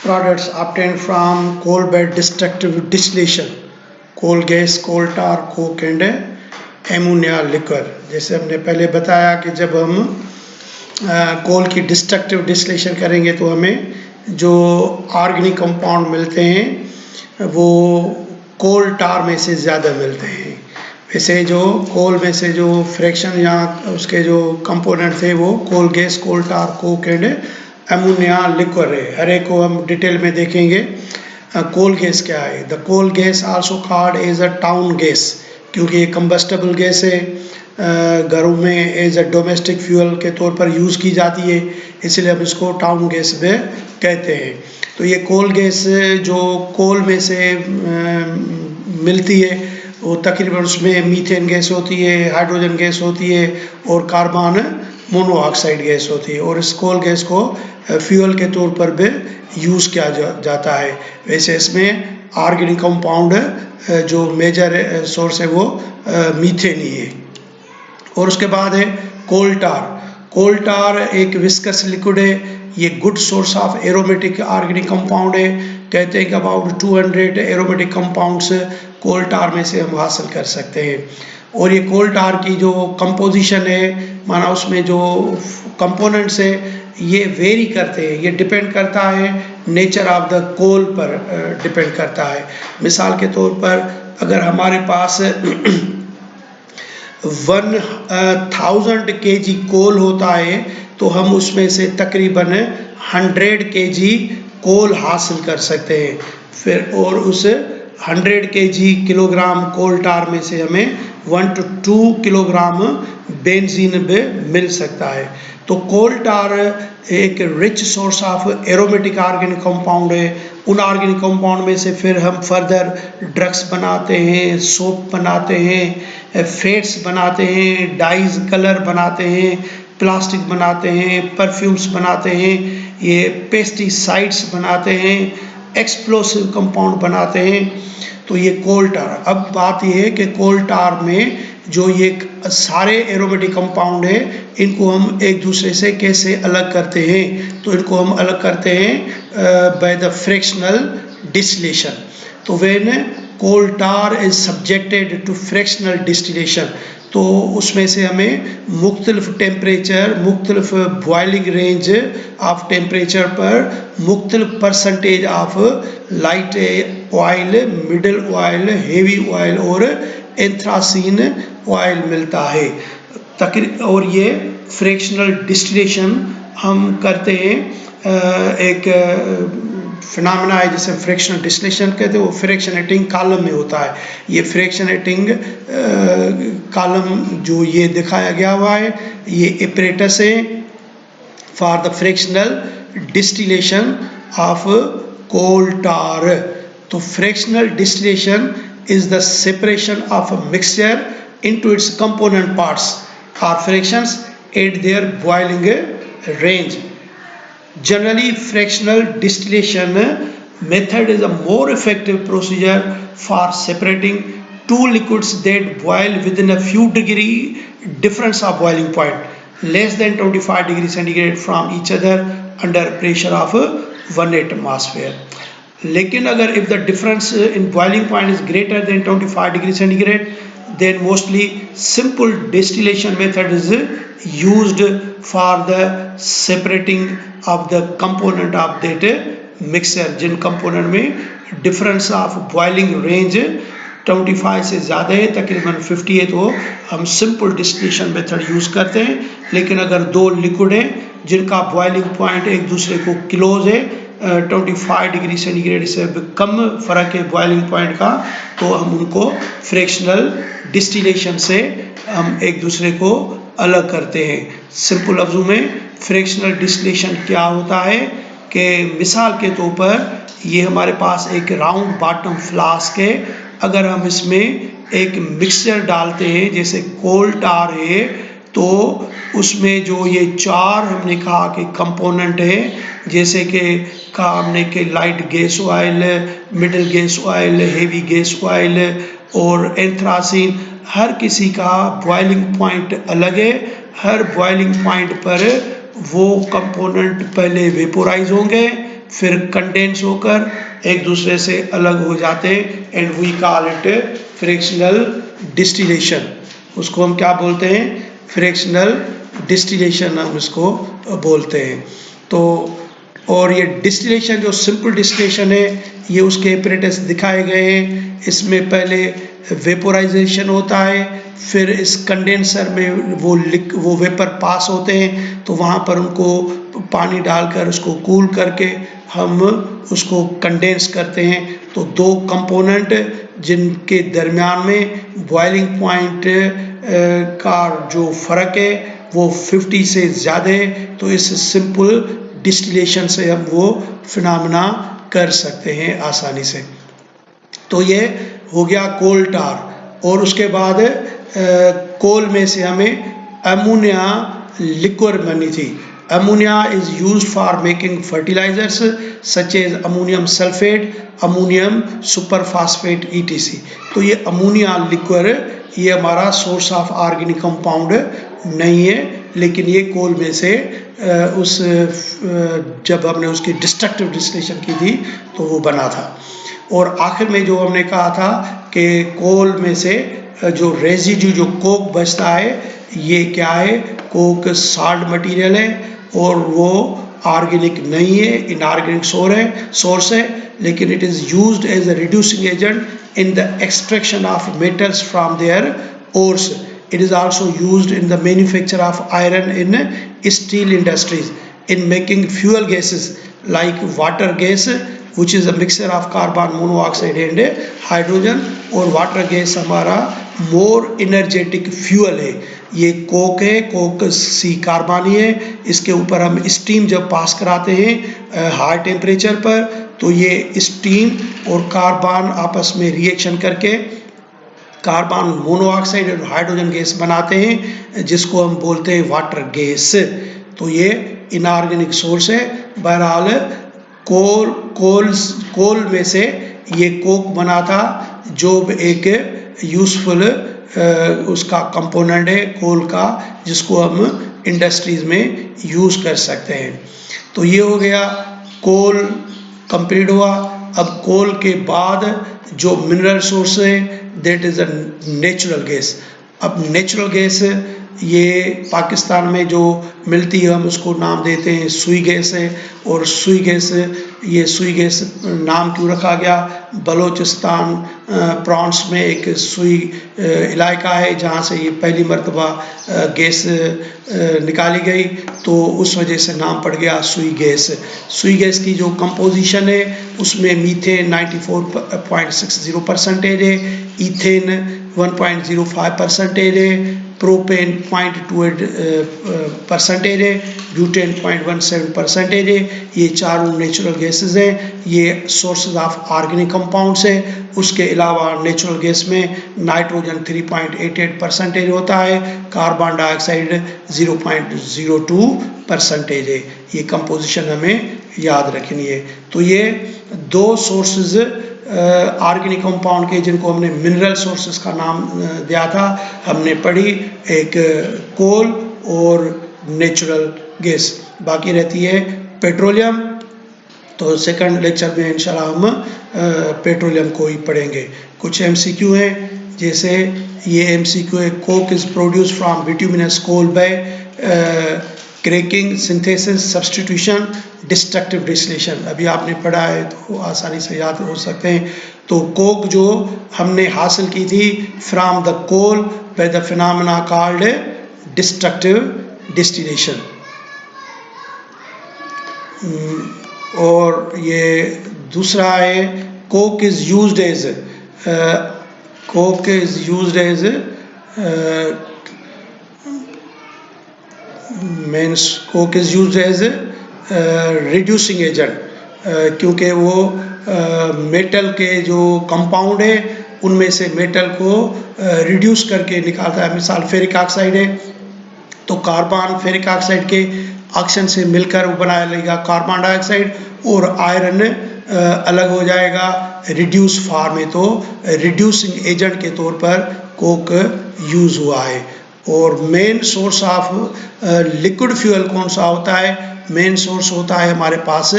products obtained from coal bed destructive distillation, coal gas, coal tar, coke and ammonia liquor। जैसे हमने पहले बताया कि जब हम कोल की डिस्ट्रक्टिव डिस्टिलेशन करेंगे तो हमें जो ऑर्गेनिक कंपाउंड मिलते हैं वो कोल टार में से ज़्यादा मिलते हैं। वैसे जो कोल में से जो फ्रैक्शन या उसके जो कंपोनेंट थे वो coal gas, coal tar, coke and ammonia liquid है। हर एक को हम डिटेल में देखेंगे। कोल गैस क्या है? The coal gas also called as a town gas, क्योंकि ये कंबस्टेबल गैस है, घरों में एज अ डोमेस्टिक फ्यूल के तौर पर यूज़ की जाती है, इसलिए हम इसको टाउन गैस में कहते हैं। तो ये कोल गैस जो कोल में से मिलती है वो तकरीबन उसमें मीथेन गैस होती है, हाइड्रोजन गैस होती है और कार्बन मोनोऑक्साइड गैस होती है, और इस कोल गैस को फ्यूल के तौर पर भी यूज़ किया जाता है। वैसे इसमें ऑर्गेनिक कंपाउंड जो मेजर सोर्स है वो मीथेन ही है। और उसके बाद है कोल टार। कोल टार एक विस्कस लिक्विड है, ये good source of aromatic organic compound है। कहते हैं कि अबाउट 200 एरोमेटिक कंपाउंड्स कोल टार में से हम हासिल कर सकते हैं। और ये कोल टार की जो कंपोजिशन है, माना उसमें जो कंपोनेंट्स है ये वेरी करते हैं, ये डिपेंड करता है नेचर ऑफ द कोल पर डिपेंड करता है। मिसाल के तौर पर अगर हमारे पास 1000 kg कोल होता है तो हम उसमें से तकरीबन 100 kg कोल हासिल कर सकते हैं। फिर और उस 100 kg किलोग्राम कोल टार में से हमें 1 to 2 किलोग्राम बेंजीन भी मिल सकता है। तो कोल टार एक rich source of aromatic organic compound है। उन ऑर्गेनिक कंपाउंड में से फिर हम फर्दर ड्रग्स बनाते हैं, सोप बनाते हैं, फेट्स बनाते हैं, डाइज कलर बनाते हैं, प्लास्टिक बनाते हैं, परफ्यूम्स बनाते हैं, ये पेस्टिसाइड्स बनाते हैं, एक्सप्लोसिव कंपाउंड बनाते हैं। तो ये कोल टार। अब बात ये है कि कोल टार में जो ये सारे एरोमेटिक कंपाउंड है इनको हम एक दूसरे से कैसे अलग करते हैं? तो इनको हम अलग करते हैं बाय द फ्रैक्शनल डिस्टिलेशन। तो when coal tar is subjected to fractional distillation, तो उसमें से हमें मुख्तलिफ टेम्परेचर, मुख्तलिफ बॉइलिंग रेंज ऑफ टेम्परेचर पर मुख्तलिफ percentage of light oil, middle oil, heavy oil और एंथ्रासीन ऑयल मिलता है। और ये फ्रैक्शनल डिस्टिलेशन हम करते हैं। एक फिनोमेना है जिसे फ्रैक्शनल डिस्टिलेशन कहते हैं, वो फ्रैक्शनेटिंग कॉलम में होता है। ये फ्रैक्शनेटिंग कॉलम जो ये दिखाया गया हुआ है ये एपरेटस है for the fractional distillation of coal tar. तो fractional distillation is the separation of a mixture into its component parts or fractions at their boiling range. Generally, fractional distillation method is a more effective procedure for separating two liquids that boil within a few degree difference of boiling point, less than 25 degrees centigrade from each other under pressure of 1 atmosphere. लेकिन अगर if the difference in boiling point is greater than 25 degrees centigrade, then mostly simple distillation method is used for the separating of the component of that mixture। Jin component में difference of boiling range 25 से ज़्यादा है, तकरीबन 50 है, तो हम simple distillation method use करते हैं। लेकिन अगर दो लिक्विड हैं जिनका बॉइलिंग पॉइंट एक दूसरे को क्लोज है, 25 डिग्री सेंटीग्रेड से कम फ़र्क है बॉइलिंग पॉइंट का, तो हम उनको फ्रैक्शनल डिस्टिलेशन से हम एक दूसरे को अलग करते हैं। सिंपल लफ्ज़ों में फ्रैक्शनल डिस्टिलेशन क्या होता है कि मिसाल के तौर पर ये हमारे पास एक राउंड बॉटम फ्लास्क है। अगर हम इसमें एक मिक्सचर डालते हैं जैसे कोल टार है, तो उसमें जो ये चार हमने कहा कि कंपोनेंट है, जैसे कि कहा हमने कि light gas oil, middle gas oil, heavy gas oil और एंथ्रासीन, हर किसी का बॉइलिंग पॉइंट अलग है। हर बॉइलिंग पॉइंट पर वो कंपोनेंट पहले वेपोराइज होंगे, फिर कंडेंस होकर एक दूसरे से अलग हो जाते हैं and we call it fractional distillation. उसको हम क्या बोलते हैं? फ्रैक्शनल डिस्टिलेशन हम इसको बोलते हैं। तो और ये डिस्टिलेशन जो सिंपल डिस्टिलेशन है ये उसके एपरेटस दिखाए गए हैं। इसमें पहले वेपोराइजेशन होता है, फिर इस कंडेंसर में वो वेपर पास होते हैं, तो वहाँ पर उनको पानी डालकर उसको कूल करके हम उसको कंडेंस करते हैं। तो दो कंपोनेंट जिनके दरमियान में बॉइलिंग पॉइंट का जो फ़र्क है वो 50 से ज़्यादा है, तो इस सिंपल डिस्टिलेशन से हम वो फिनोमेना कर सकते हैं आसानी से। तो ये हो गया कोल टार। और उसके बाद कोल में से हमें अमोनिया लिक्विड बनी थी। Ammonia is used for making fertilisers such as ammonium sulphate, ammonium superphosphate ETC। तो ये अमोनिया लिक्विड ये हमारा सोर्स ऑफ ऑर्गेनिक कंपाउंड नहीं है, लेकिन ये कोल में से जब हमने उसकी डिस्ट्रक्टिव डिस्टिलेशन की थी तो वो बना था। और आखिर में जो हमने कहा था कि कोल में से जो रेजिड्यू जो कोक बचता है ये क्या है? कोक सॉल्ट मटेरियल है और वो ऑर्गेनिक नहीं है, इनऑर्गेनिक सोर्स है, लेकिन it is used as a reducing agent in the extraction of metals from their ores. It is also used in the manufacture of iron in steel industries, in making fuel gases like water gas, which is a mixture of carbon monoxide and hydrogen। और water gas हमारा more energetic fuel है। ये Coke है, Coke सी कार्बनी है, इसके ऊपर हम steam जब पास कराते हैं हाई टेम्परेचर पर, तो ये स्टीम और कार्बन आपस में रिएक्शन करके कार्बन मोनोऑक्साइड और हाइड्रोजन गैस बनाते हैं, जिसको हम बोलते हैं वाटर गैस। तो ये इनऑर्गेनिक सोर्स है। बहरहाल कोल में से ये कोक बना था, जो एक यूजफुल उसका कंपोनेंट है कोल का, जिसको हम इंडस्ट्रीज में यूज़ कर सकते हैं। तो ये हो गया, कोल कंप्लीट हुआ। अब कोल के बाद जो मिनरल सोर्स है that is a natural gas. अब नेचुरल गैस ये पाकिस्तान में जो मिलती है हम उसको नाम देते हैं सुई गैस है। और सुई गैस, ये सुई गैस नाम क्यों रखा गया? बलोचिस्तान प्रॉन्स में एक सुई इलाका है जहाँ से ये पहली मर्तबा गैस निकाली गई, तो उस वजह से नाम पड़ गया सुई गैस। सुई गैस की जो कंपोजिशन है उसमें मीथेन 94.60% है, इथेन 1.05% है, प्रोपेन 0.28% है, ब्यूटेन 0.17% है। ये चारों नेचुरल गैसेस हैं, ये सोर्सेज ऑफ ऑर्गेनिक कंपाउंड्स है। उसके अलावा नेचुरल गैस में नाइट्रोजन 3.88% होता है, कार्बन डाइऑक्साइड 0.02% है। ये कंपोजिशन हमें याद रखनी है। तो ये दो सोर्सेज ऑर्गेनिक कंपाउंड के जिनको हमने मिनरल सोर्सेज का नाम दिया था हमने पढ़ी, एक कोल और नेचुरल गैस। बाकी रहती है पेट्रोलियम। तो सेकंड लेक्चर में इंशाल्लाह हम पेट्रोलियम को ही पढ़ेंगे। कुछ MCQ हैं, जैसे ये MCQ है, coke is produce from bituminous coal by cracking, synthesis, substitution, destructive distillation. अभी आपने पढ़ा है तो आसानी से याद हो सकते हैं। तो कोक जो हमने हासिल की थी from the coal by the phenomena called destructive distillation. और ये दूसरा है coke is used as means coke is used as reducing agent, क्योंकि वो मेटल के जो कंपाउंड है उनमें से मेटल को रिड्यूस करके निकालता है। मिसाल फेरिक ऑक्साइड है, तो कार्बन फेरिक ऑक्साइड के ऑक्सीजन से मिलकर वो बनाया लेगा कार्बन डाइऑक्साइड, और आयरन अलग हो जाएगा रिड्यूस फॉर्म में। तो रिड्यूसिंग एजेंट के तौर पर कोक यूज़ हुआ है। और main source of liquid fuel कौन सा होता है? मेन सोर्स होता है हमारे पास